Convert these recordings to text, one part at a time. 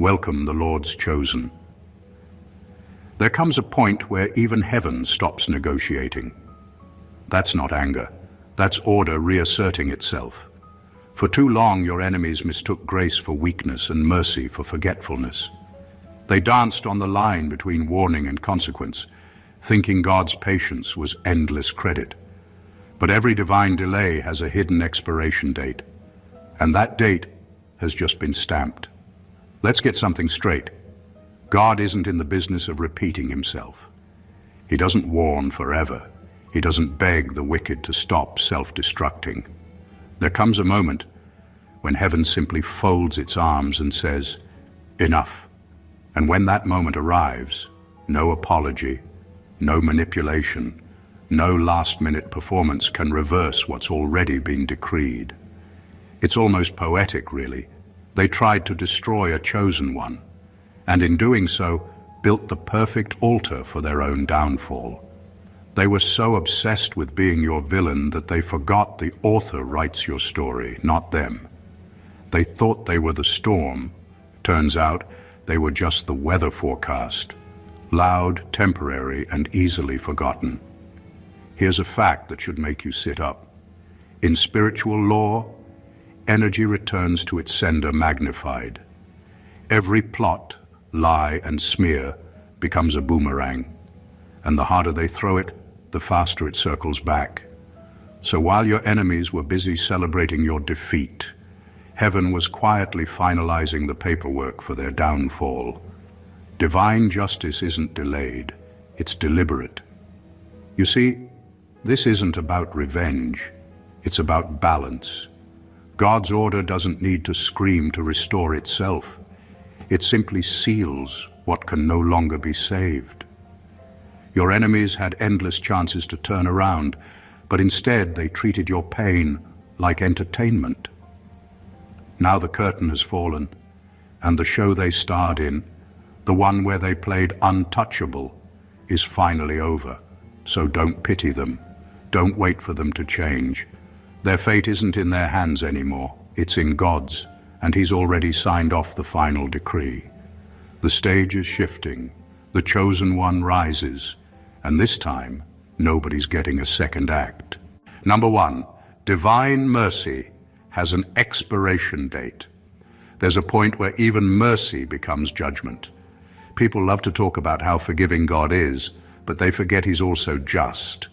Welcome the Lord's chosen. There comes a point where even heaven stops negotiating. That's not anger. That's order reasserting itself. For too long, your enemies mistook grace for weakness and mercy for forgetfulness. They danced on the line between warning and consequence, thinking God's patience was endless credit. But every divine delay has a hidden expiration date, and that date has just been stamped. Let's get something straight. God isn't in the business of repeating himself. He doesn't warn forever. He doesn't beg the wicked to stop self-destructing. There comes a moment when heaven simply folds its arms and says, "Enough." And when that moment arrives, no apology, no manipulation, no last-minute performance can reverse what's already been decreed. It's almost poetic, really. They tried to destroy a chosen one, and in doing so, built the perfect altar for their own downfall. They were so obsessed with being your villain that they forgot the author writes your story, not them. They thought they were the storm. Turns out they were just the weather forecast, loud, temporary, and easily forgotten. Here's a fact that should make you sit up. In spiritual law, energy returns to its sender magnified. Every plot, lie, and smear becomes a boomerang, and the harder they throw it, the faster it circles back. So while your enemies were busy celebrating your defeat, heaven was quietly finalizing the paperwork for their downfall. Divine justice isn't delayed, it's deliberate. You see, this isn't about revenge, it's about balance. God's order doesn't need to scream to restore itself. It simply seals what can no longer be saved. Your enemies had endless chances to turn around, but instead they treated your pain like entertainment. Now the curtain has fallen, and the show they starred in, the one where they played untouchable, is finally over. So don't pity them. Don't wait for them to change. Their fate isn't in their hands anymore. It's in God's, and He's already signed off the final decree. The stage is shifting. The chosen one rises. And this time, nobody's getting a second act. Number one, divine mercy has an expiration date. There's a point where even mercy becomes judgment. People love to talk about how forgiving God is, but they forget He's also just.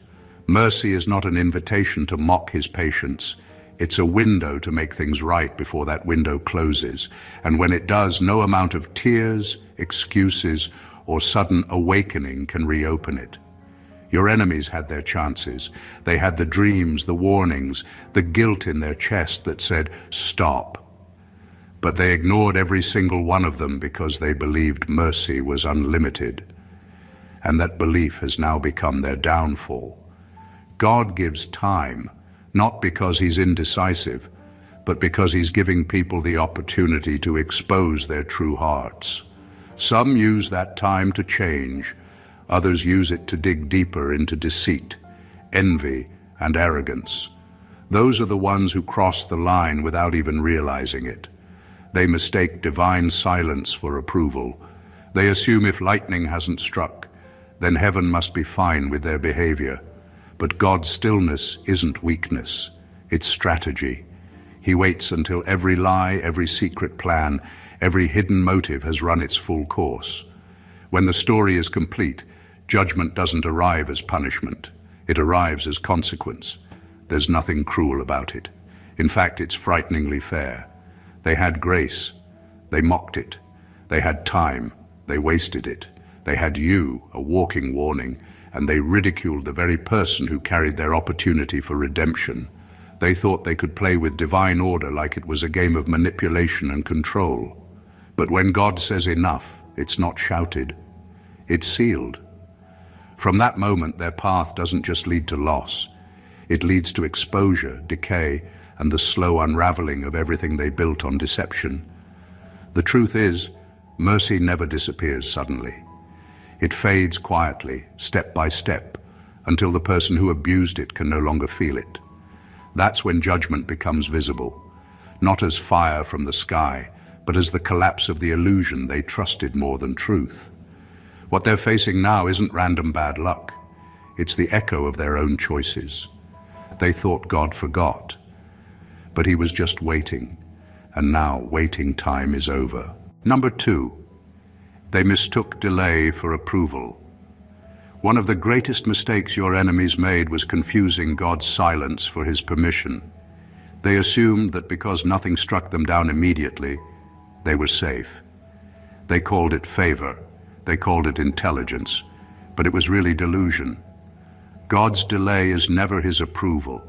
Mercy is not an invitation to mock His patience. It's a window to make things right before that window closes. And when it does, no amount of tears, excuses, or sudden awakening can reopen it. Your enemies had their chances. They had the dreams, the warnings, the guilt in their chest that said, "Stop." But they ignored every single one of them because they believed mercy was unlimited. And that belief has now become their downfall. God gives time, not because He's indecisive, but because He's giving people the opportunity to expose their true hearts. Some use that time to change. Others use it to dig deeper into deceit, envy, and arrogance. Those are the ones who cross the line without even realizing it. They mistake divine silence for approval. They assume if lightning hasn't struck, then heaven must be fine with their behavior. But God's stillness isn't weakness, it's strategy. He waits until every lie, every secret plan, every hidden motive has run its full course. When the story is complete, judgment doesn't arrive as punishment. It arrives as consequence. There's nothing cruel about it. In fact, it's frighteningly fair. They had grace. They mocked it. They had time. They wasted it. They had you, a walking warning, and they ridiculed the very person who carried their opportunity for redemption. They thought they could play with divine order like it was a game of manipulation and control. But when God says enough, it's not shouted. It's sealed. From that moment, their path doesn't just lead to loss. It leads to exposure, decay, and the slow unraveling of everything they built on deception. The truth is, mercy never disappears suddenly. It fades quietly, step by step, until the person who abused it can no longer feel it. That's when judgment becomes visible, not as fire from the sky, but as the collapse of the illusion they trusted more than truth. What they're facing now isn't random bad luck. It's the echo of their own choices. They thought God forgot, but he was just waiting, and now waiting time is over. Number 2, they mistook delay for approval. One of the greatest mistakes your enemies made was confusing God's silence for his permission. They assumed that because nothing struck them down immediately, they were safe. They called it favor, they called it intelligence, but it was really delusion. God's delay is never his approval,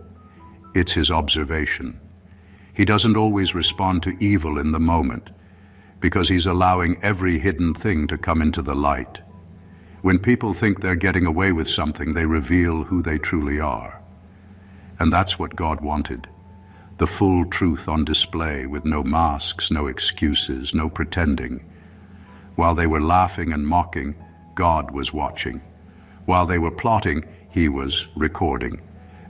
it's his observation. He doesn't always respond to evil in the moment, because he's allowing every hidden thing to come into the light. When people think they're getting away with something, they reveal who they truly are. And that's what God wanted. The full truth on display, with no masks, no excuses, no pretending. While they were laughing and mocking, God was watching. While they were plotting, he was recording.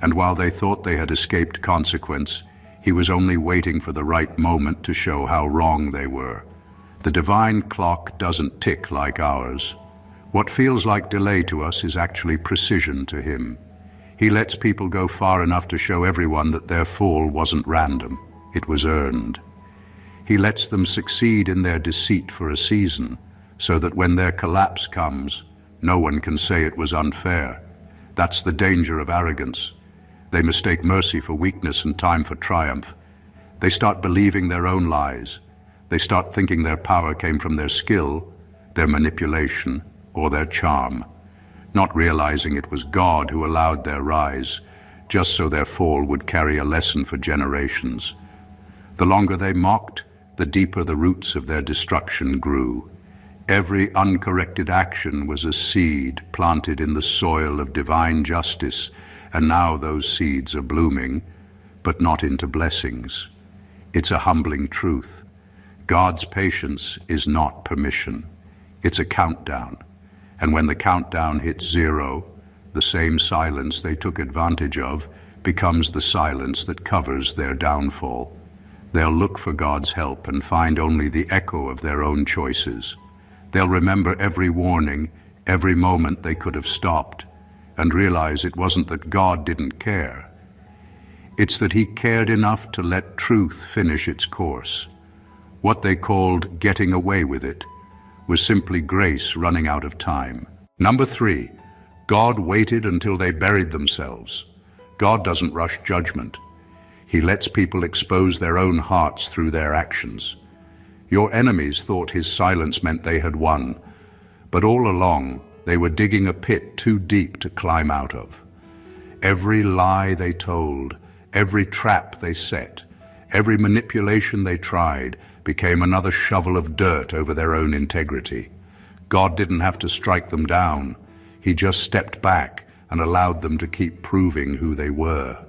And while they thought they had escaped consequence, he was only waiting for the right moment to show how wrong they were. The divine clock doesn't tick like ours. What feels like delay to us is actually precision to him. He lets people go far enough to show everyone that their fall wasn't random, it was earned. He lets them succeed in their deceit for a season, so that when their collapse comes, no one can say it was unfair. That's the danger of arrogance. They mistake mercy for weakness and time for triumph. They start believing their own lies. They start thinking their power came from their skill, their manipulation, or their charm, not realizing it was God who allowed their rise, just so their fall would carry a lesson for generations. The longer they mocked, the deeper the roots of their destruction grew. Every uncorrected action was a seed planted in the soil of divine justice, and now those seeds are blooming, but not into blessings. It's a humbling truth. God's patience is not permission. It's a countdown. And when the countdown hits 0, the same silence they took advantage of becomes the silence that covers their downfall. They'll look for God's help and find only the echo of their own choices. They'll remember every warning, every moment they could have stopped, and realize it wasn't that God didn't care. It's that he cared enough to let truth finish its course. What they called getting away with it was simply grace running out of time. Number 3, God waited until they buried themselves. God doesn't rush judgment. He lets people expose their own hearts through their actions. Your enemies thought his silence meant they had won, but all along they were digging a pit too deep to climb out of. Every lie they told, every trap they set, every manipulation they tried became another shovel of dirt over their own integrity. God didn't have to strike them down. He just stepped back and allowed them to keep proving who they were.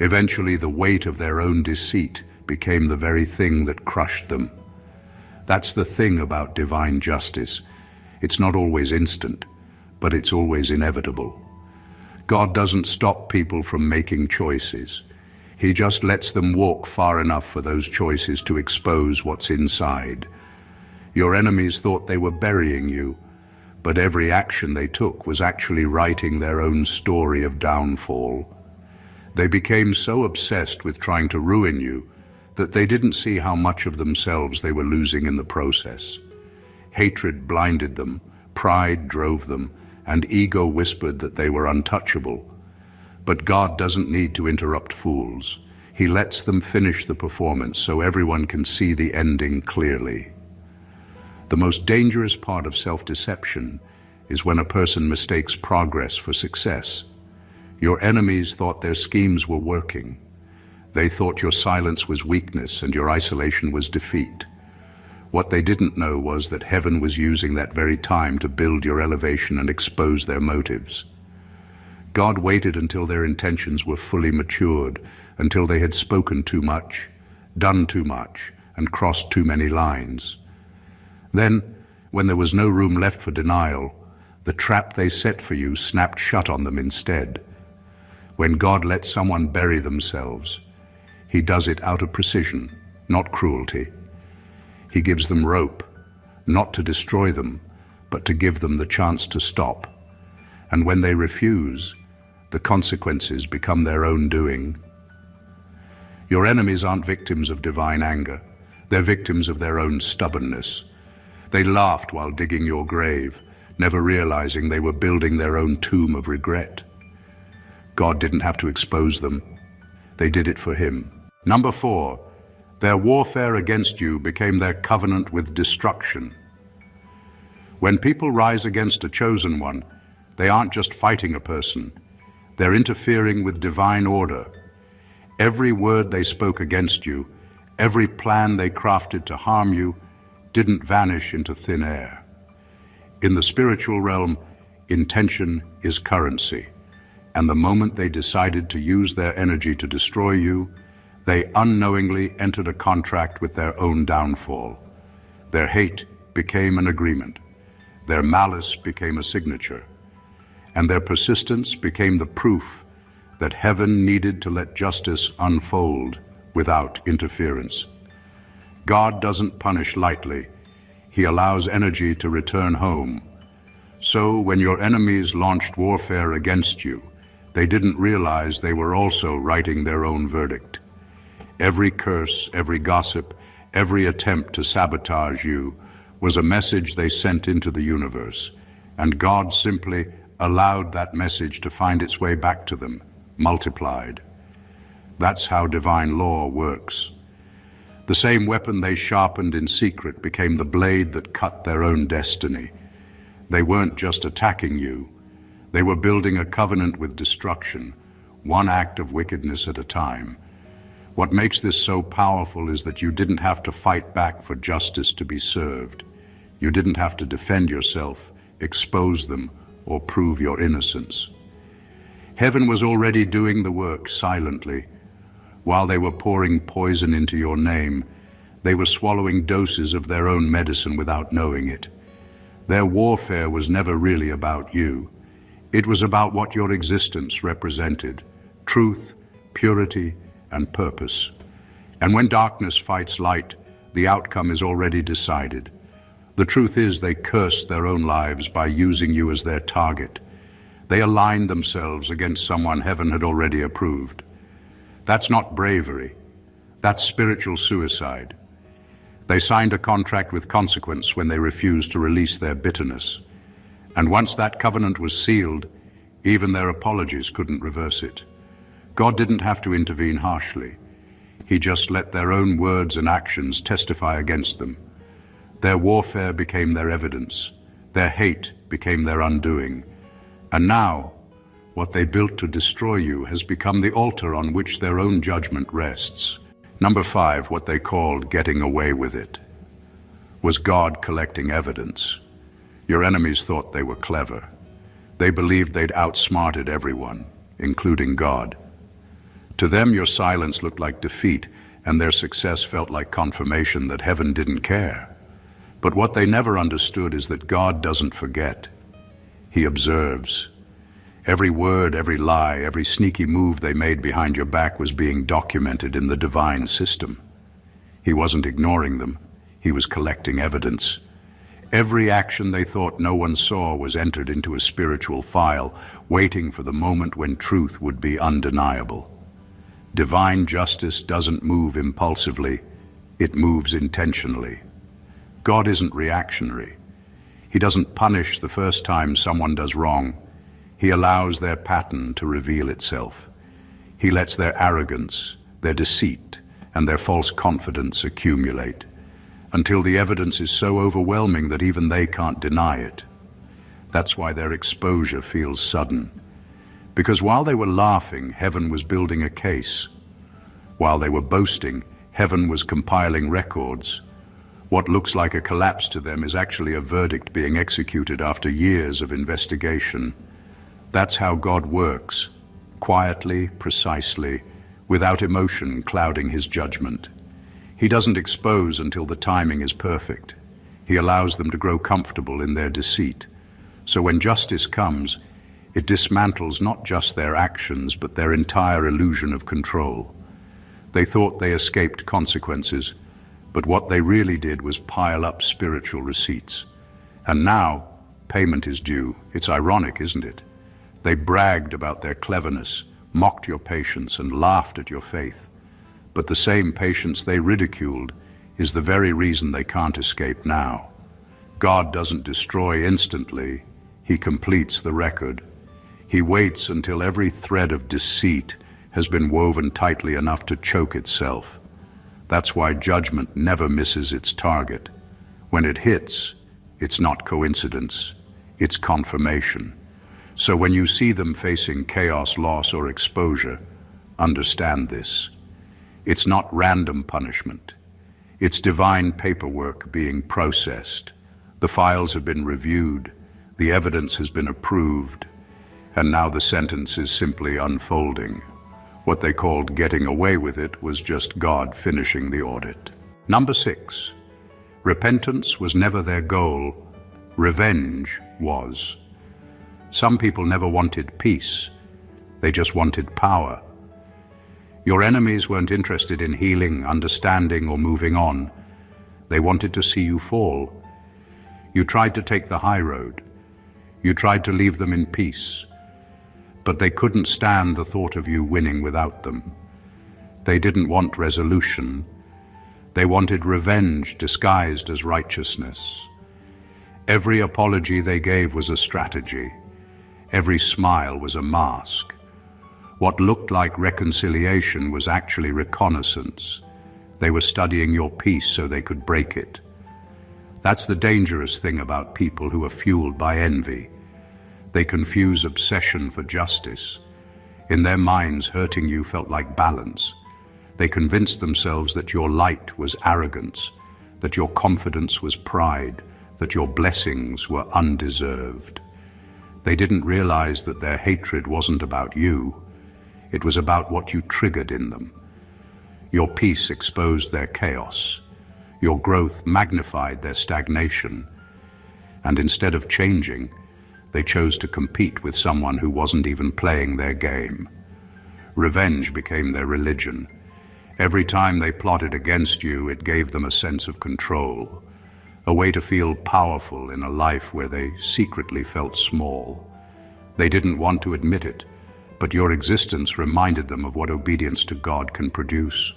Eventually, the weight of their own deceit became the very thing that crushed them. That's the thing about divine justice. It's not always instant, but it's always inevitable. God doesn't stop people from making choices. He just lets them walk far enough for those choices to expose what's inside. Your enemies thought they were burying you, but every action they took was actually writing their own story of downfall. They became so obsessed with trying to ruin you that they didn't see how much of themselves they were losing in the process. Hatred blinded them, pride drove them, and ego whispered that they were untouchable. But God doesn't need to interrupt fools. He lets them finish the performance so everyone can see the ending clearly. The most dangerous part of self-deception is when a person mistakes progress for success. Your enemies thought their schemes were working. They thought your silence was weakness and your isolation was defeat. What they didn't know was that heaven was using that very time to build your elevation and expose their motives. God waited until their intentions were fully matured, until they had spoken too much, done too much, and crossed too many lines. Then, when there was no room left for denial, the trap they set for you snapped shut on them instead. When God lets someone bury themselves, he does it out of precision, not cruelty. He gives them rope, not to destroy them, but to give them the chance to stop. And when they refuse, the consequences become their own doing. Your enemies aren't victims of divine anger. They're victims of their own stubbornness. They laughed while digging your grave, never realizing they were building their own tomb of regret. God didn't have to expose them. They did it for him. Number 4, their warfare against you became their covenant with destruction. When people rise against a chosen one, they aren't just fighting a person. They're interfering with divine order. Every word they spoke against you, every plan they crafted to harm you, didn't vanish into thin air. In the spiritual realm, intention is currency, and the moment they decided to use their energy to destroy you, they unknowingly entered a contract with their own downfall. Their hate became an agreement. Their malice became a signature. And their persistence became the proof that heaven needed to let justice unfold without interference. God doesn't punish lightly. He allows energy to return home. So when your enemies launched warfare against you, they didn't realize they were also writing their own verdict. Every curse, every gossip, every attempt to sabotage you was a message they sent into the universe, and God simply allowed that message to find its way back to them, multiplied. That's how divine law works. The same weapon they sharpened in secret became the blade that cut their own destiny. They weren't just attacking you. They were building a covenant with destruction, one act of wickedness at a time. What makes this so powerful is that you didn't have to fight back for justice to be served. You didn't have to defend yourself, expose them, or prove your innocence. Heaven was already doing the work silently. While they were pouring poison into your name, they were swallowing doses of their own medicine without knowing it. Their warfare was never really about you. It was about what your existence represented: truth, purity, and purpose. And when darkness fights light, the outcome is already decided. The truth is, they cursed their own lives by using you as their target. They aligned themselves against someone heaven had already approved. That's not bravery. That's spiritual suicide. They signed a contract with consequence when they refused to release their bitterness. And once that covenant was sealed, even their apologies couldn't reverse it. God didn't have to intervene harshly. He just let their own words and actions testify against them. Their warfare became their evidence. Their hate became their undoing. And now, what they built to destroy you has become the altar on which their own judgment rests. Number 5, what they called getting away with it, was God collecting evidence. Your enemies thought they were clever. They believed they'd outsmarted everyone, including God. To them, your silence looked like defeat, and their success felt like confirmation that heaven didn't care. But what they never understood is that God doesn't forget. He observes. Every word, every lie, every sneaky move they made behind your back was being documented in the divine system. He wasn't ignoring them. He was collecting evidence. Every action they thought no one saw was entered into a spiritual file, waiting for the moment when truth would be undeniable. Divine justice doesn't move impulsively. It moves intentionally. God isn't reactionary. He doesn't punish the first time someone does wrong. He allows their pattern to reveal itself. He lets their arrogance, their deceit, and their false confidence accumulate until the evidence is so overwhelming that even they can't deny it. That's why their exposure feels sudden. Because while they were laughing, heaven was building a case. While they were boasting, heaven was compiling records. What looks like a collapse to them is actually a verdict being executed after years of investigation. That's how God works, quietly, precisely, without emotion clouding his judgment. He doesn't expose until the timing is perfect. He allows them to grow comfortable in their deceit. So when justice comes, it dismantles not just their actions, but their entire illusion of control. They thought they escaped consequences, But what they really did was pile up spiritual receipts. And now, payment is due. It's ironic, isn't it? They bragged about their cleverness, mocked your patience, and laughed at your faith. But the same patience they ridiculed is the very reason they can't escape now. God doesn't destroy instantly. He completes the record. He waits until every thread of deceit has been woven tightly enough to choke itself. That's why judgment never misses its target. When it hits, it's not coincidence, it's confirmation. So when you see them facing chaos, loss, or exposure, understand this. It's not random punishment. It's divine paperwork being processed. The files have been reviewed, the evidence has been approved, and now the sentence is simply unfolding. What they called getting away with it was just God finishing the audit. Number 6, repentance was never their goal. Revenge was. Some people never wanted peace. They just wanted power. Your enemies weren't interested in healing, understanding, or moving on. They wanted to see you fall. You tried to take the high road. You tried to leave them in peace. But they couldn't stand the thought of you winning without them. They didn't want resolution. They wanted revenge disguised as righteousness. Every apology they gave was a strategy. Every smile was a mask. What looked like reconciliation was actually reconnaissance. They were studying your peace so they could break it. That's the dangerous thing about people who are fueled by envy. They confuse obsession for justice. In their minds, hurting you felt like balance. They convinced themselves that your light was arrogance, that your confidence was pride, that your blessings were undeserved. They didn't realize that their hatred wasn't about you. It was about what you triggered in them. Your peace exposed their chaos. Your growth magnified their stagnation. And instead of changing, they chose to compete with someone who wasn't even playing their game. Revenge became their religion. Every time they plotted against you, it gave them a sense of control, a way to feel powerful in a life where they secretly felt small. They didn't want to admit it, but your existence reminded them of what obedience to God can produce.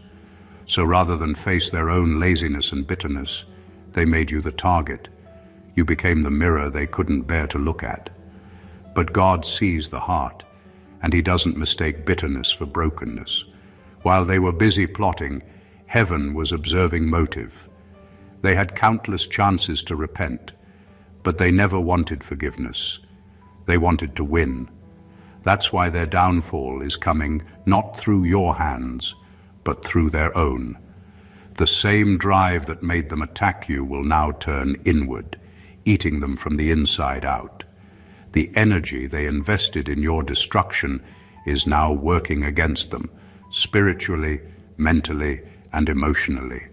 So rather than face their own laziness and bitterness, they made you the target. You became the mirror they couldn't bear to look at. But God sees the heart, and He doesn't mistake bitterness for brokenness. While they were busy plotting, heaven was observing motive. They had countless chances to repent, but they never wanted forgiveness. They wanted to win. That's why their downfall is coming not through your hands, but through their own. The same drive that made them attack you will now turn inward, eating them from the inside out. The energy they invested in your destruction is now working against them, spiritually, mentally, and emotionally.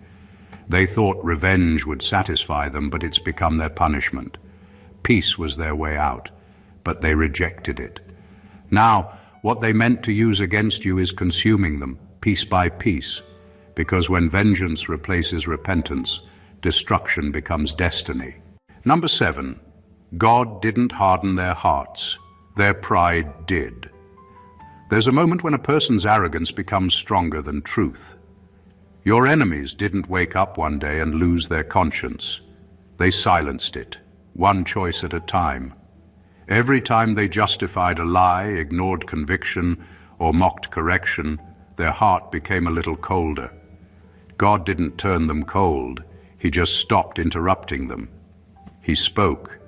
They thought revenge would satisfy them, but it's become their punishment. Peace was their way out, but they rejected it. Now, what they meant to use against you is consuming them, piece by piece, because when vengeance replaces repentance, destruction becomes destiny. Number 7, God didn't harden their hearts, their pride did. There's a moment when a person's arrogance becomes stronger than truth. Your enemies didn't wake up one day and lose their conscience. They silenced it, one choice at a time. Every time they justified a lie, ignored conviction, or mocked correction, their heart became a little colder. God didn't turn them cold, He just stopped interrupting them. He spoke.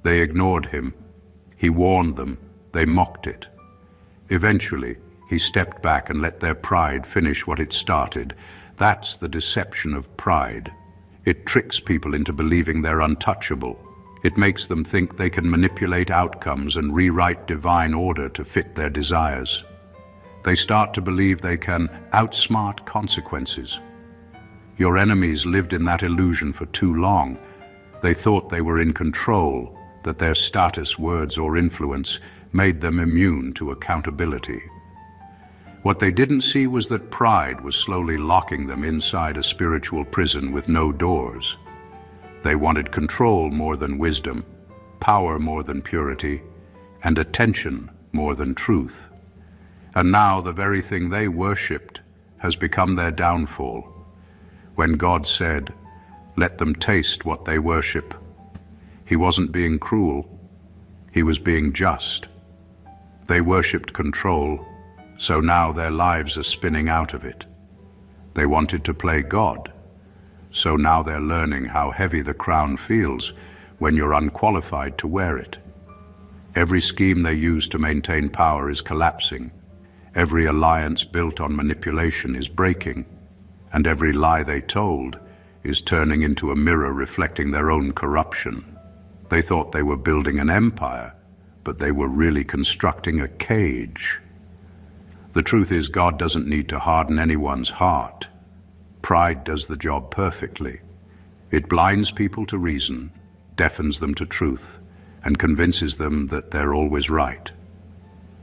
They ignored Him. He warned them. They mocked it. Eventually, He stepped back and let their pride finish what it started. That's the deception of pride. It tricks people into believing they're untouchable. It makes them think they can manipulate outcomes and rewrite divine order to fit their desires. They start to believe they can outsmart consequences. Your enemies lived in that illusion for too long. They thought they were in control, that their status, words, or influence made them immune to accountability. What they didn't see was that pride was slowly locking them inside a spiritual prison with no doors. They wanted control more than wisdom, power more than purity, and attention more than truth. And now the very thing they worshipped has become their downfall. When God said, "Let them taste what they worship," He wasn't being cruel, He was being just. They worshipped control, so now their lives are spinning out of it. They wanted to play God, so now they're learning how heavy the crown feels when you're unqualified to wear it. Every scheme they use to maintain power is collapsing. Every alliance built on manipulation is breaking, and every lie they told is turning into a mirror reflecting their own corruption. They thought they were building an empire, but they were really constructing a cage. The truth is, God doesn't need to harden anyone's heart. Pride does the job perfectly. It blinds people to reason, deafens them to truth, and convinces them that they're always right.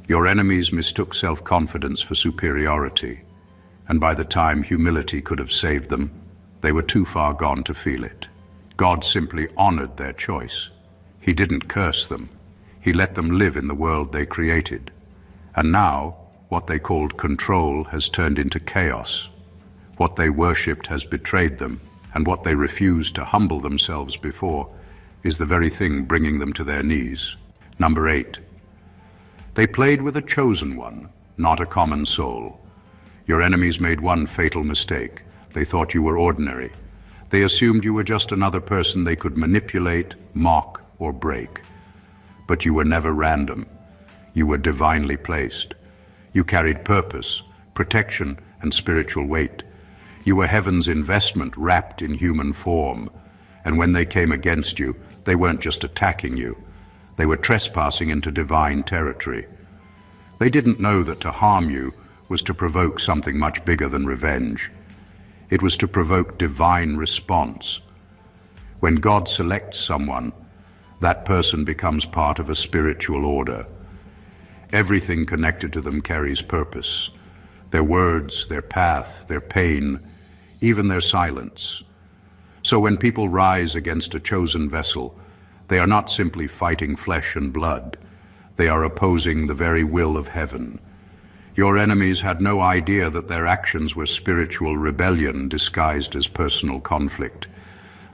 Your enemies mistook self-confidence for superiority, and by the time humility could have saved them, they were too far gone to feel it. God simply honored their choice. He didn't curse them. He let them live in the world they created. And now, what they called control has turned into chaos. What they worshipped has betrayed them, and what they refused to humble themselves before is the very thing bringing them to their knees. Number 8. They played with a chosen one, not a common soul. Your enemies made one fatal mistake. They thought you were ordinary. They assumed you were just another person they could manipulate, mock, or break. But you were never random. You were divinely placed. You carried purpose, protection, and spiritual weight. You were heaven's investment wrapped in human form. And when they came against you, they weren't just attacking you. They were trespassing into divine territory. They didn't know that to harm you was to provoke something much bigger than revenge. It was to provoke divine response. When God selects someone, that person becomes part of a spiritual order. Everything connected to them carries purpose. Their words, their path, their pain, even their silence. So when people rise against a chosen vessel, they are not simply fighting flesh and blood. They are opposing the very will of heaven. Your enemies had no idea that their actions were spiritual rebellion disguised as personal conflict.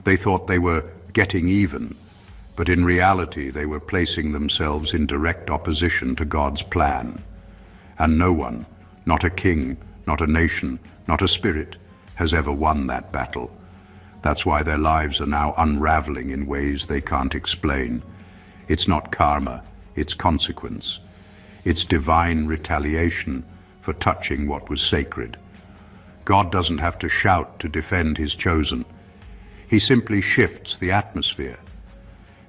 They thought they were getting even, but in reality they were placing themselves in direct opposition to God's plan. And no one, not a king, not a nation, not a spirit, has ever won that battle. That's why their lives are now unraveling in ways they can't explain. It's not karma, it's consequence. It's divine retaliation for touching what was sacred. God doesn't have to shout to defend His chosen. He simply shifts the atmosphere.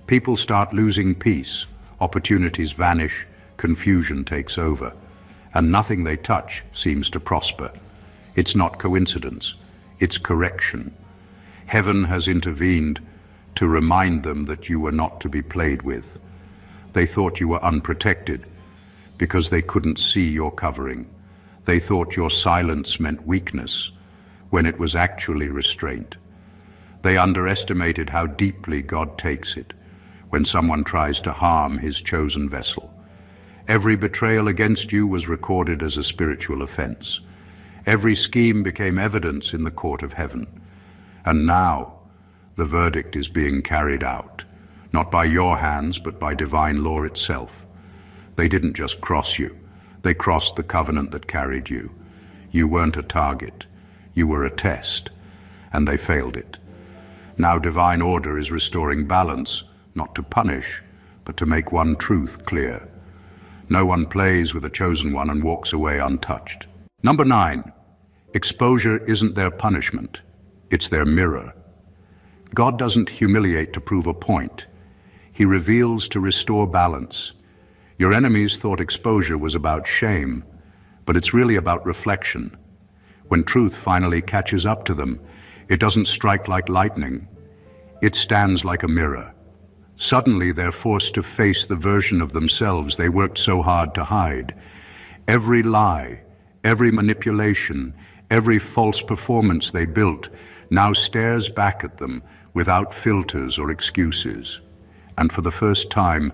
People start losing peace, opportunities vanish, confusion takes over, and nothing they touch seems to prosper. It's not coincidence, it's correction. Heaven has intervened to remind them that you were not to be played with. They thought you were unprotected because they couldn't see your covering. They thought your silence meant weakness when it was actually restraint. They underestimated how deeply God takes it when someone tries to harm His chosen vessel. Every betrayal against you was recorded as a spiritual offense. Every scheme became evidence in the court of heaven. And now, the verdict is being carried out, not by your hands, but by divine law itself. They didn't just cross you. They crossed the covenant that carried you. You weren't a target. You were a test, and they failed it. Now divine order is restoring balance, not to punish, but to make one truth clear. No one plays with a chosen one and walks away untouched. Number 9, exposure isn't their punishment. It's their mirror. God doesn't humiliate to prove a point. He reveals to restore balance. Your enemies thought exposure was about shame, but it's really about reflection. When truth finally catches up to them, it doesn't strike like lightning. It stands like a mirror. Suddenly, they're forced to face the version of themselves they worked so hard to hide. Every lie, Every manipulation, every false performance they built now stares back at them without filters or excuses. And for the first time,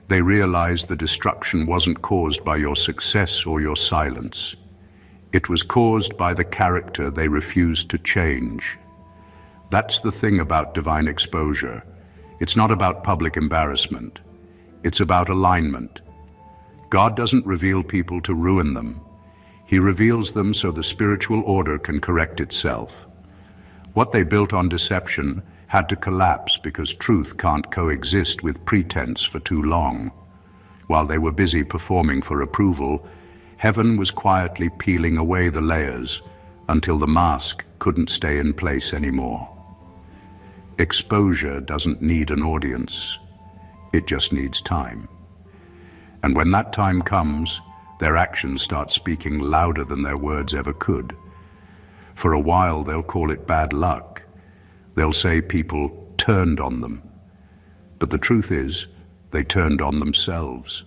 they realize the destruction wasn't caused by your success or your silence. It was caused by the character they refused to change. That's the thing about divine exposure. It's not about public embarrassment. It's about alignment. God doesn't reveal people to ruin them. He reveals them so the spiritual order can correct itself. What they built on deception had to collapse because truth can't coexist with pretense for too long. While they were busy performing for approval, heaven was quietly peeling away the layers until the mask couldn't stay in place anymore. Exposure doesn't need an audience. It just needs time. And when that time comes, their actions start speaking louder than their words ever could. For a while, they'll call it bad luck. They'll say people turned on them. But the truth is, they turned on themselves.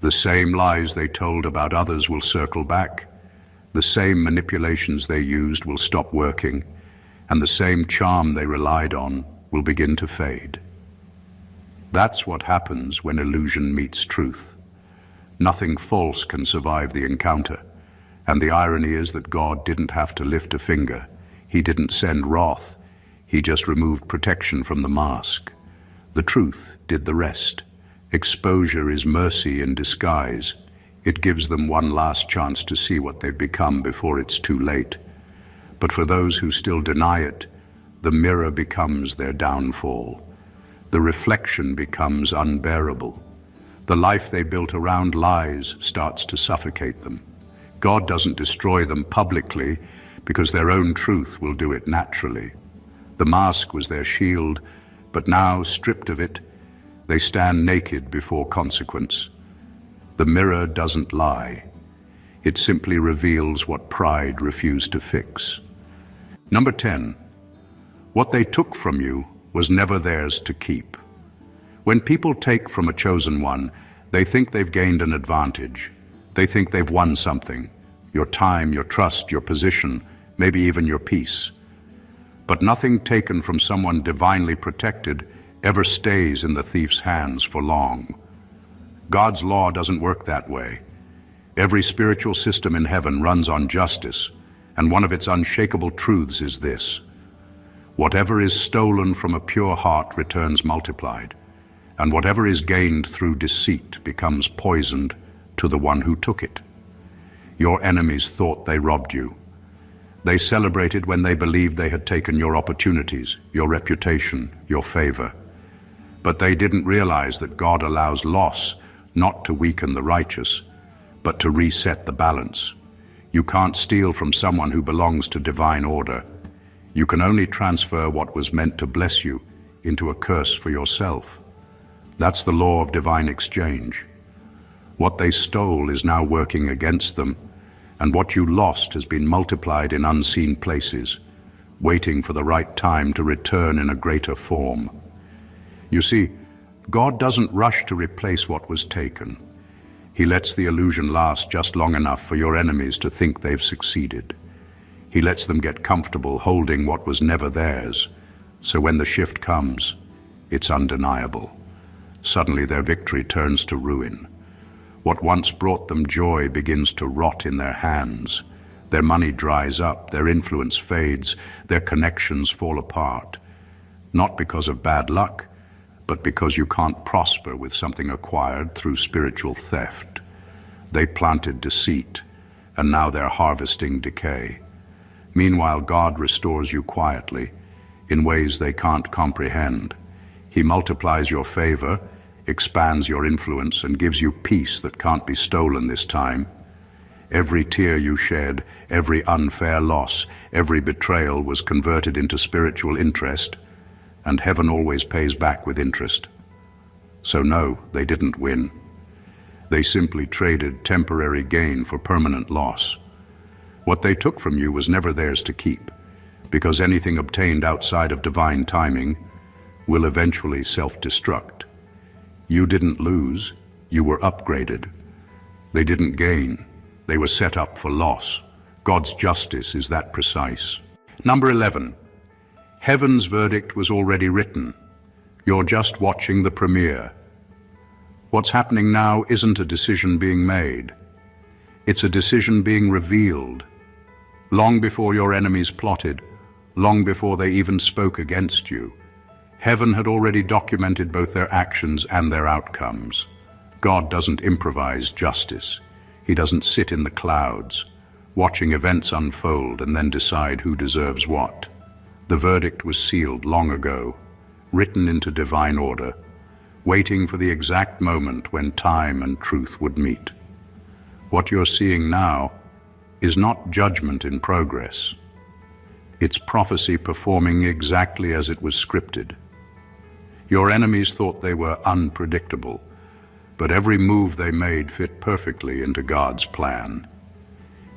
The same lies they told about others will circle back. The same manipulations they used will stop working, and the same charm they relied on will begin to fade. That's what happens when illusion meets truth. Nothing false can survive the encounter, and the irony is that God didn't have to lift a finger. He didn't send wrath. He just removed protection from the mask. The truth did the rest. Exposure is mercy in disguise. It gives them one last chance to see what they've become before it's too late. But for those who still deny it, the mirror becomes their downfall. The reflection becomes unbearable. The life they built around lies starts to suffocate them. God doesn't destroy them publicly because their own truth will do it naturally. The mask was their shield, but now, stripped of it, they stand naked before consequence. The mirror doesn't lie. It simply reveals what pride refused to fix. Number 10. What they took from you was never theirs to keep. When people take from a chosen one, they think they've gained an advantage. They think they've won something. Your time, your trust, your position, maybe even your peace. But nothing taken from someone divinely protected ever stays in the thief's hands for long. God's law doesn't work that way. Every spiritual system in heaven runs on justice, and one of its unshakable truths is this: whatever is stolen from a pure heart returns multiplied, and whatever is gained through deceit becomes poisoned to the one who took it. Your enemies thought they robbed you. They celebrated when they believed they had taken your opportunities, your reputation, your favor. But they didn't realize that God allows loss not to weaken the righteous, but to reset the balance. You can't steal from someone who belongs to divine order. You can only transfer what was meant to bless you into a curse for yourself. That's the law of divine exchange. What they stole is now working against them, and what you lost has been multiplied in unseen places, waiting for the right time to return in a greater form. You see, God doesn't rush to replace what was taken. He lets the illusion last just long enough for your enemies to think they've succeeded. He lets them get comfortable holding what was never theirs, so when the shift comes, it's undeniable. Suddenly their victory turns to ruin. What once brought them joy begins to rot in their hands. Their money dries up, their influence fades, their connections fall apart. Not because of bad luck, but because you can't prosper with something acquired through spiritual theft. They planted deceit, and now they're harvesting decay. Meanwhile, God restores you quietly, in ways they can't comprehend. He multiplies your favor, expands your influence, and gives you peace that can't be stolen this time. Every tear you shed, every unfair loss, every betrayal was converted into spiritual interest, and heaven always pays back with interest. So no, they didn't win. They simply traded temporary gain for permanent loss. What they took from you was never theirs to keep, because anything obtained outside of divine timing will eventually self-destruct. You didn't lose, you were upgraded. They didn't gain, They were set up for loss. God's justice is that precise. Number 11. Heaven's verdict was already written. You're just watching the premiere. What's happening now isn't a decision being made. It's a decision being revealed. Long before your enemies plotted, long before they even spoke against you, heaven had already documented both their actions and their outcomes. God doesn't improvise justice. He doesn't sit in the clouds, watching events unfold and then decide who deserves what. The verdict was sealed long ago, written into divine order, waiting for the exact moment when time and truth would meet. What you're seeing now is not judgment in progress. It's prophecy performing exactly as it was scripted. Your enemies thought they were unpredictable, but every move they made fit perfectly into God's plan.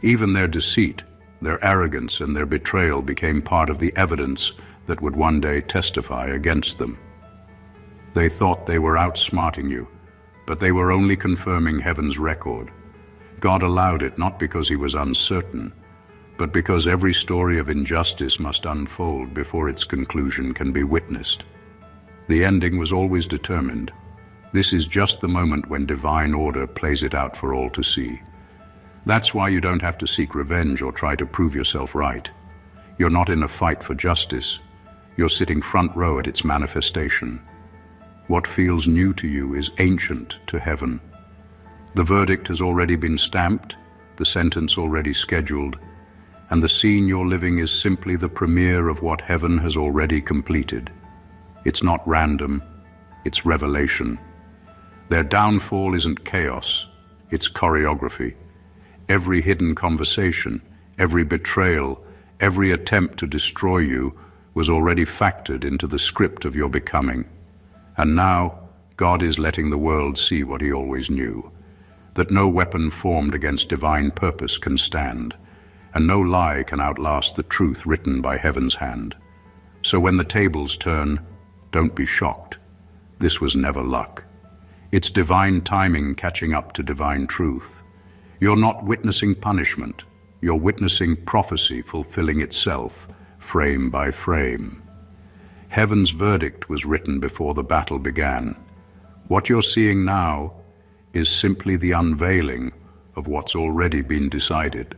Even their deceit, their arrogance, and their betrayal became part of the evidence that would one day testify against them. They thought they were outsmarting you, but they were only confirming heaven's record. God allowed it not because he was uncertain, but because every story of injustice must unfold before its conclusion can be witnessed. The ending was always determined. This is just the moment when divine order plays it out for all to see. That's why you don't have to seek revenge or try to prove yourself right. You're not in a fight for justice. You're sitting front row at its manifestation. What feels new to you is ancient to heaven. The verdict has already been stamped, the sentence already scheduled, and the scene you're living is simply the premiere of what heaven has already completed. It's not random, it's revelation. Their downfall isn't chaos, it's choreography. Every hidden conversation, every betrayal, every attempt to destroy you was already factored into the script of your becoming. And now, God is letting the world see what he always knew, that no weapon formed against divine purpose can stand, and no lie can outlast the truth written by heaven's hand. So when the tables turn, don't be shocked. This was never luck. It's divine timing catching up to divine truth. You're not witnessing punishment. You're witnessing prophecy fulfilling itself, frame by frame. Heaven's verdict was written before the battle began. What you're seeing now is simply the unveiling of what's already been decided.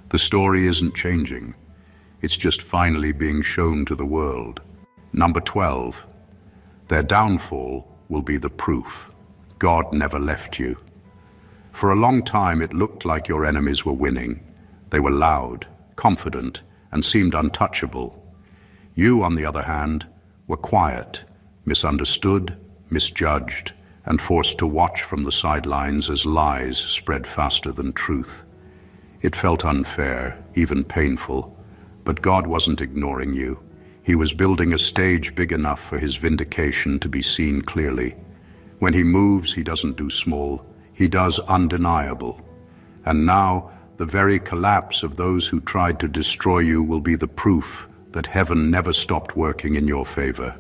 The story isn't changing. It's just finally being shown to the world. Number 12. Their downfall will be the proof. God never left you. For a long time it looked like your enemies were winning. They were loud, confident, and seemed untouchable. You, on the other hand, were quiet, misunderstood, misjudged, and forced to watch from the sidelines as lies spread faster than truth. It felt unfair, even painful, but God wasn't ignoring you. He was building a stage big enough for his vindication to be seen clearly. When he moves, he doesn't do small, he does undeniable. And now, the very collapse of those who tried to destroy you will be the proof that heaven never stopped working in your favor.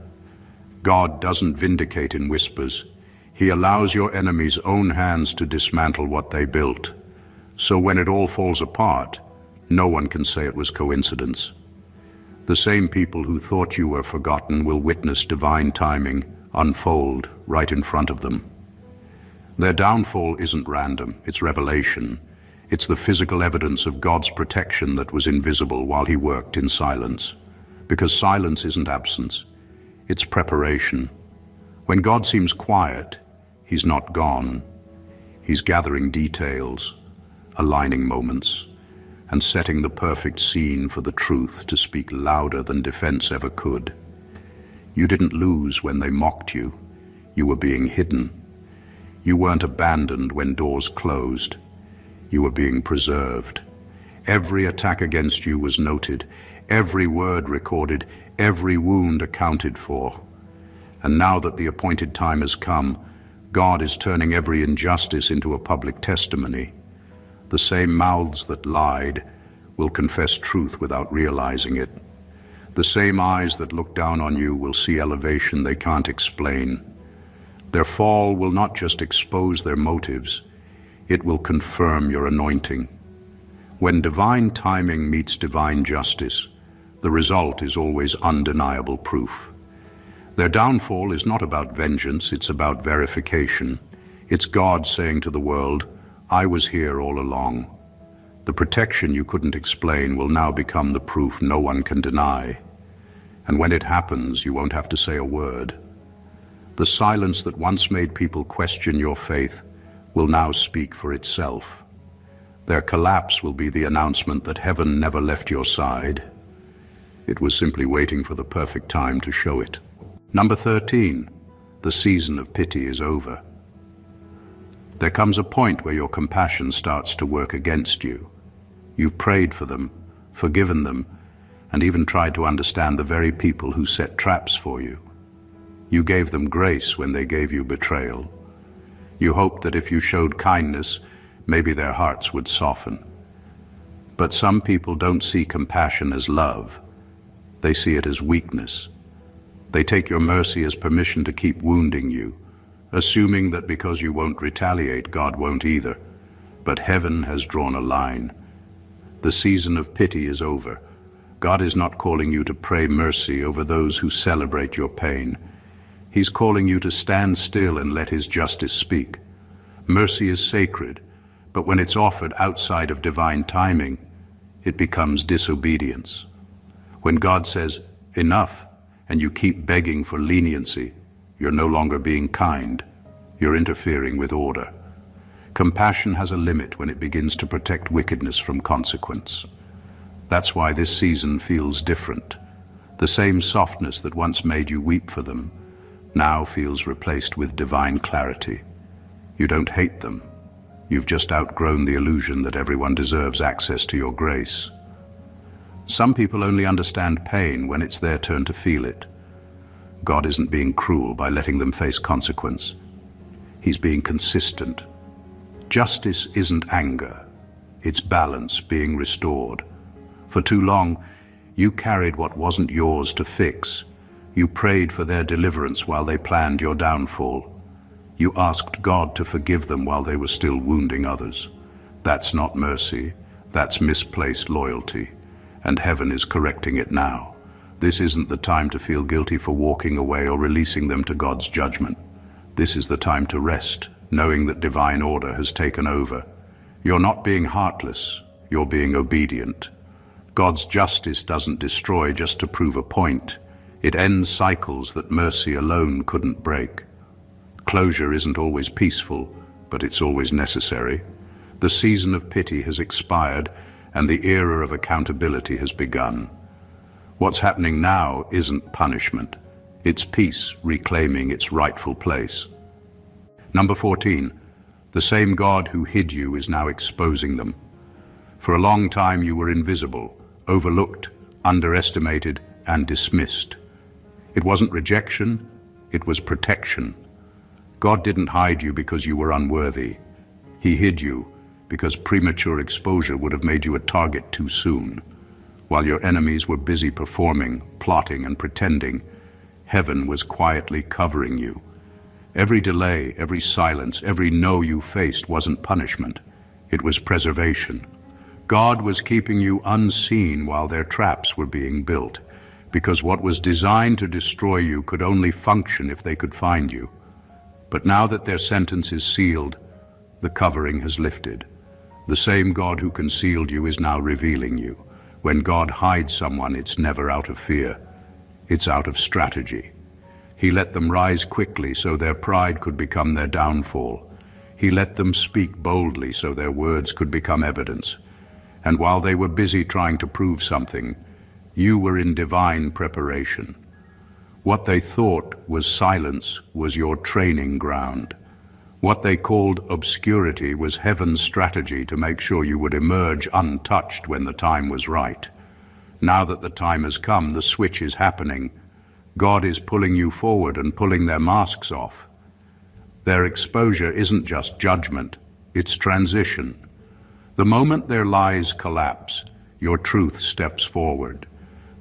God doesn't vindicate in whispers. He allows your enemies' own hands to dismantle what they built. So when it all falls apart, no one can say it was coincidence. The same people who thought you were forgotten will witness divine timing unfold right in front of them. Their downfall isn't random, it's revelation. It's the physical evidence of God's protection that was invisible while he worked in silence. Because silence isn't absence, it's preparation. When God seems quiet, he's not gone. He's gathering details, aligning moments, and setting the perfect scene for the truth to speak louder than defense ever could. You didn't lose when they mocked you. You were being hidden. You weren't abandoned when doors closed. You were being preserved. Every attack against you was noted, every word recorded, every wound accounted for. And now that the appointed time has come, God is turning every injustice into a public testimony. The same mouths that lied will confess truth without realizing it. The same eyes that look down on you will see elevation they can't explain. Their fall will not just expose their motives, It will confirm your anointing. When divine timing meets divine justice, the result is always undeniable proof. Their downfall is not about vengeance, it's about verification. It's God saying to the world, I was here all along. The protection you couldn't explain will now become the proof no one can deny. And when it happens, you won't have to say a word. The silence that once made people question your faith will now speak for itself. Their collapse will be the announcement that heaven never left your side. It was simply waiting for the perfect time to show it. Number 13, the season of pity is over. There comes a point where your compassion starts to work against you. You've prayed for them, forgiven them, and even tried to understand the very people who set traps for you. You gave them grace when they gave you betrayal. You hoped that if you showed kindness, maybe their hearts would soften. But some people don't see compassion as love. They see it as weakness. They take your mercy as permission to keep wounding you, assuming that because you won't retaliate, God won't either. But heaven has drawn a line. The season of pity is over. God is not calling you to pray mercy over those who celebrate your pain. He's calling you to stand still and let His justice speak. Mercy is sacred, but when it's offered outside of divine timing, it becomes disobedience. When God says, enough, and you keep begging for leniency, you're no longer being kind. You're interfering with order. Compassion has a limit when it begins to protect wickedness from consequence. That's why this season feels different. The same softness that once made you weep for them now feels replaced with divine clarity. You don't hate them. You've just outgrown the illusion that everyone deserves access to your grace. Some people only understand pain when it's their turn to feel it. God isn't being cruel by letting them face consequence. He's being consistent. Justice isn't anger. It's balance being restored. For too long, you carried what wasn't yours to fix. You prayed for their deliverance while they planned your downfall. You asked God to forgive them while they were still wounding others. That's not mercy. That's misplaced loyalty. And heaven is correcting it now. This isn't the time to feel guilty for walking away or releasing them to God's judgment. This is the time to rest, knowing that divine order has taken over. You're not being heartless. You're being obedient. God's justice doesn't destroy just to prove a point. It ends cycles that mercy alone couldn't break. Closure isn't always peaceful, but it's always necessary. The season of pity has expired, and the era of accountability has begun. What's happening now isn't punishment. It's peace reclaiming its rightful place. Number 14, the same God who hid you is now exposing them. For a long time you were invisible, overlooked, underestimated, and dismissed. It wasn't rejection, it was protection. God didn't hide you because you were unworthy. He hid you because premature exposure would have made you a target too soon. While your enemies were busy performing, plotting, and pretending, heaven was quietly covering you. Every delay, every silence, every no you faced wasn't punishment. It was preservation. God was keeping you unseen while their traps were being built, because what was designed to destroy you could only function if they could find you. But now that their sentence is sealed, the covering has lifted. The same God who concealed you is now revealing you. When God hides someone, it's never out of fear. It's out of strategy. He let them rise quickly so their pride could become their downfall. He let them speak boldly so their words could become evidence. And while they were busy trying to prove something, you were in divine preparation. What they thought was silence was your training ground. What they called obscurity was heaven's strategy to make sure you would emerge untouched when the time was right. Now that the time has come, the switch is happening. God is pulling you forward and pulling their masks off. Their exposure isn't just judgment, it's transition. The moment their lies collapse, your truth steps forward.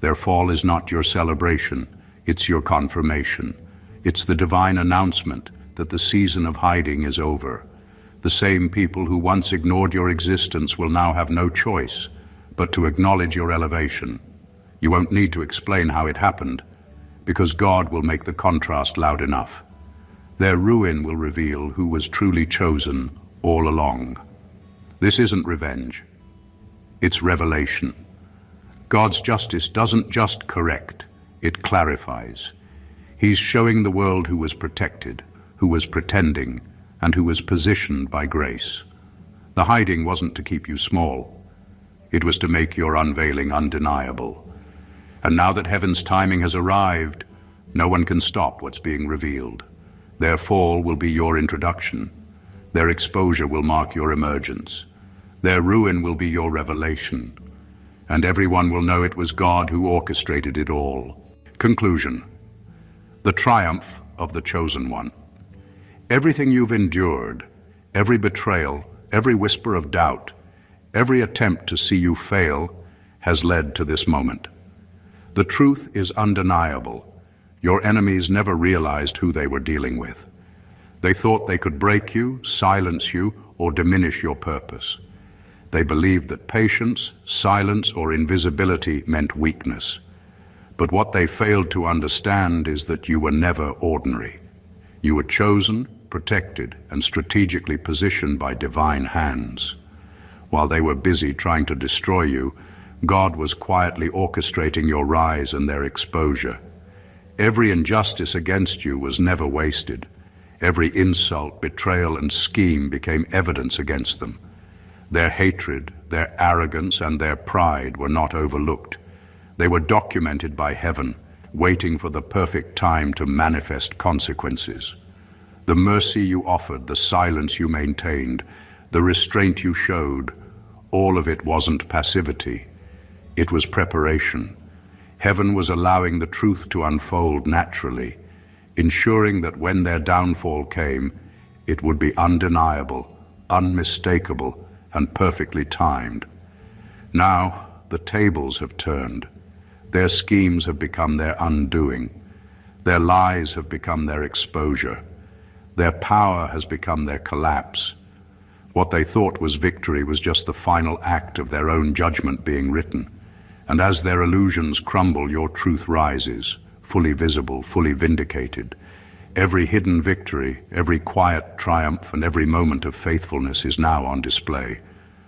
Their fall is not your celebration, it's your confirmation. It's the divine announcement that the season of hiding is over. The same people who once ignored your existence will now have no choice but to acknowledge your elevation. You won't need to explain how it happened, because God will make the contrast loud enough. Their ruin will reveal who was truly chosen all along. This isn't revenge. It's revelation. God's justice doesn't just correct, it clarifies. He's showing the world who was protected, who was pretending, and who was positioned by grace. The hiding wasn't to keep you small. It was to make your unveiling undeniable. And now that heaven's timing has arrived, no one can stop what's being revealed. Their fall will be your introduction. Their exposure will mark your emergence. Their ruin will be your revelation. And everyone will know it was God who orchestrated it all. Conclusion. The triumph of the chosen one. Everything you've endured, every betrayal, every whisper of doubt, every attempt to see you fail has led to this moment. The truth is undeniable. Your enemies never realized who they were dealing with. They thought they could break you, silence you, or diminish your purpose. They believed that patience, silence, or invisibility meant weakness. But what they failed to understand is that you were never ordinary. You were chosen, protected, and strategically positioned by divine hands. While they were busy trying to destroy you, God was quietly orchestrating your rise and their exposure. Every injustice against you was never wasted. Every insult, betrayal, and scheme became evidence against them. Their hatred, their arrogance, and their pride were not overlooked. They were documented by heaven, waiting for the perfect time to manifest consequences. The mercy you offered, the silence you maintained, the restraint you showed, all of it wasn't passivity. It was preparation. Heaven was allowing the truth to unfold naturally, ensuring that when their downfall came, it would be undeniable, unmistakable, and perfectly timed. Now, the tables have turned. Their schemes have become their undoing. Their lies have become their exposure. Their power has become their collapse. What they thought was victory was just the final act of their own judgment being written. And as their illusions crumble, your truth rises, fully visible, fully vindicated. Every hidden victory, every quiet triumph, and every moment of faithfulness is now on display.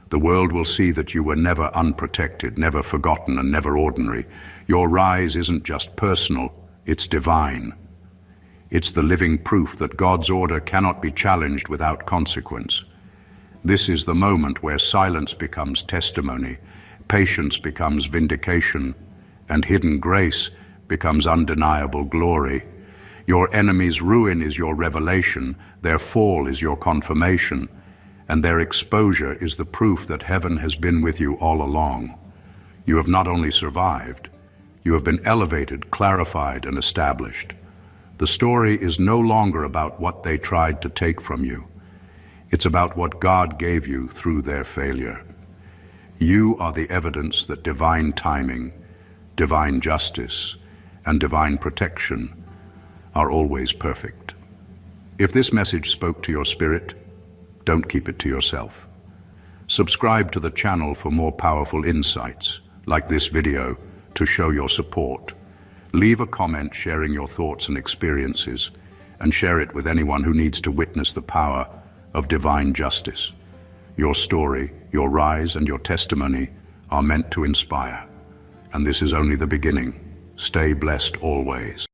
The world will see that you were never unprotected, never forgotten, and never ordinary. Your rise isn't just personal, it's divine. It's the living proof that God's order cannot be challenged without consequence. This is the moment where silence becomes testimony, patience becomes vindication, and hidden grace becomes undeniable glory. Your enemy's ruin is your revelation, their fall is your confirmation, and their exposure is the proof that heaven has been with you all along. You have not only survived, you have been elevated, clarified, and established. The story is no longer about what they tried to take from you. It's about what God gave you through their failure. You are the evidence that divine timing, divine justice, and divine protection are always perfect. If this message spoke to your spirit, don't keep it to yourself. Subscribe to the channel for more powerful insights, like this video, to show your support. Leave a comment sharing your thoughts and experiences, and share it with anyone who needs to witness the power of divine justice. Your story, your rise, and your testimony are meant to inspire. And this is only the beginning. Stay blessed always.